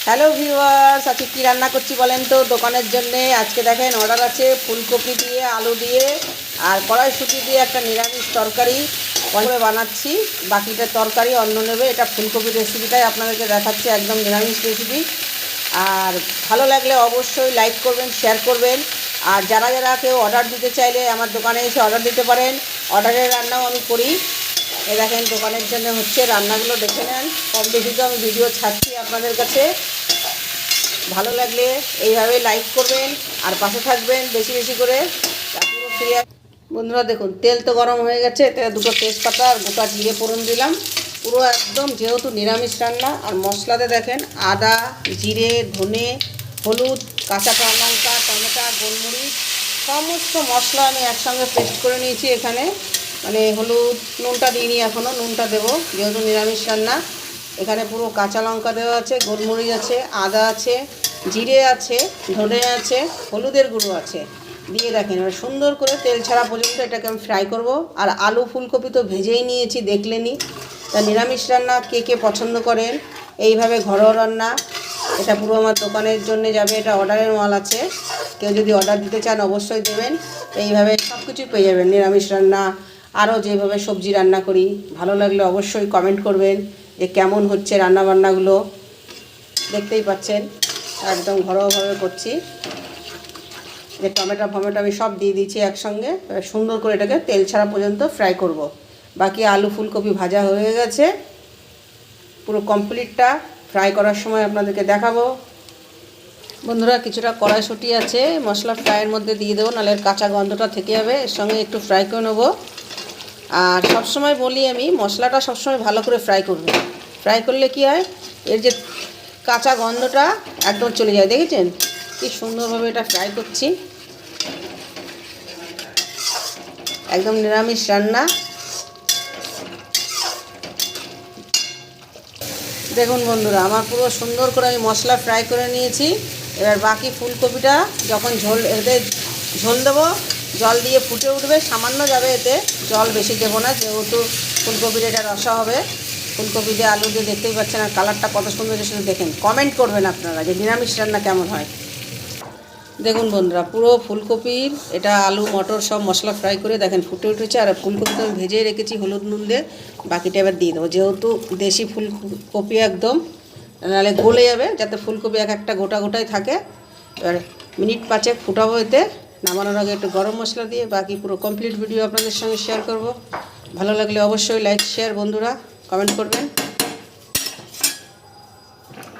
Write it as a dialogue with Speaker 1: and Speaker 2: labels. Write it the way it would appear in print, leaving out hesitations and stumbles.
Speaker 1: Hello viewers, আজকে কী রান্না করছি বলেন তো দোকানের জন্যে। আজকে দেখেন অর্ডার আছে ফুলকপি দিয়ে, আলু দিয়ে আর কড়াইশুঁটি দিয়ে একটা নিরামিষ তরকারি করে বানাচ্ছি। বাকিটা তরকারি অন্য নেবে। এটা ফুলকপির রেসিপিটাই আপনাদেরকে দেখাচ্ছি, একদম নিরামিষ রেসিপি। আর ভালো লাগলে অবশ্যই লাইক করবেন, শেয়ার করবেন। আর যারা যারা কেউ অর্ডার দিতে চাইলে আমার দোকানে এসে অর্ডার দিতে পারেন। অর্ডারের রান্নাও আমি করি। এ দেখেন দোকানের জন্য হচ্ছে, রান্নাগুলো দেখে নেন। কম বেশি তো আমি ভিডিও ছাড়ছি আপনাদের কাছে। ভালো লাগলে এইভাবে লাইক করবেন আর পাশে থাকবেন বেশি বেশি করে। পুরো ফ্রি। বন্ধুরা দেখুন, তেল তো গরম হয়ে গেছে, এতে দুটো তেজপাতা আর গোটা জিরে ফোড়ন দিলাম। পুরো একদম যেহেতু নিরামিষ রান্না। আর মশলাতে দেখেন আদা, জিরে, ধনে, হলুদ, কাঁচা লঙ্কা, টমেটো, গোলমরিচ সমস্ত মশলা আমি একসঙ্গে পেস্ট করে নিয়েছি এখানে। মানে হলুদ, নুনটা দিইনি এখনও, নুনটা দেবো যেহেতু নিরামিষ রান্না। এখানে পুরো কাঁচা লঙ্কা দেওয়া আছে, গোলমরিচ আছে, আদা আছে, জিরে আছে, ধনে আছে, হলুদের গুঁড়ো আছে দিয়ে দেখেন এবার সুন্দর করে তেল ছাড়া পর্যন্ত এটাকে আমি ফ্রাই করব। আর আলু ফুলকপি তো ভেজেই নিয়েছি, দেখলেনি। তা নিরামিষ রান্না কে কে পছন্দ করেন এইভাবে ঘরোয়া রান্না, এটা পুরো আমার দোকানের জন্য যাবে। এটা অর্ডারের মাল আছে, কেউ যদি অর্ডার দিতে চান অবশ্যই দেবেন। এইভাবে সব কিছুই পেয়ে যাবেন নিরামিষ রান্না। আরও যেভাবে সবজি রান্না করি, ভালো লাগলে অবশ্যই কমেন্ট করবেন যে কেমন হচ্ছে রান্নাবান্নাগুলো। দেখতেই পাচ্ছেন একদম ঘরোয়াভাবে করছি। যে টমেটো আমি সব দিয়ে দিয়েছি একসঙ্গে। সুন্দর করে এটাকে তেল ছাড়া পর্যন্ত ফ্রাই করব। বাকি আলু ফুলকপি ভাজা হয়ে গেছে, পুরো কমপ্লিটটা ফ্রাই করার সময় আপনাদেরকে দেখাবো। বন্ধুরা কিছুটা কড়াইশুঁটি আছে, মশলা ফ্রাইয়ের মধ্যে দিয়ে দেবো, নাহলে কাঁচা গন্ধটা থেকে যাবে। এর সঙ্গে একটু ফ্রাই করে নেবো। আর সবসময় বলি আমি, মশলাটা সবসময় ভালো করে ফ্রাই করবেন। ফ্রাই করলে কি হয়, এর যে কাঁচা গন্ধটা একদম চলে যায়। দেখেছেন কি সুন্দরভাবে এটা ফ্রাই করছি। একদম নিরামিষ রান্না। দেখুন বন্ধুরা, আমার পুরো সুন্দর করে আমি মশলা ফ্রাই করে নিয়েছি। এবার বাকি ফুলকপিটা যখন এতে ঝোল দেবো, জল দিয়ে ফুটে উঠবে, সামান্য যাবে, এতে জল বেশি দেবো না যেহেতু ফুলকপির এটা রসা হবে। ফুলকপি দিয়ে আলু দিয়ে দেখতেই পাচ্ছেন, আর কালারটা কত সুন্দর এসেছে দেখেন। কমেন্ট করবেন আপনারা যে নিরামিষ রান্না কেমন হয়। দেখুন বন্ধুরা, পুরো ফুলকপির এটা আলু মটর সব মশলা ফ্রাই করে দেখেন ফুটে উঠেছে। আর ফুলকপিটা আমি ভেজে রেখেছি হলুদ নুন দিয়ে। বাকিটা এবার দিয়ে দেবো, যেহেতু দেশি ফুলকপি একদম, নাহলে গলে যাবে, যাতে ফুলকপি এক একটা গোটা গোটাই থাকে। এবার মিনিট 5 ফুটাবো। এতে নামানোর আগে একটু গরম মশলা দিয়ে বাকি পুরো কমপ্লিট ভিডিও আপনাদের সঙ্গে শেয়ার করব। ভালো লাগলে অবশ্যই লাইক শেয়ার বন্ধুরা কমেন্ট করবেন।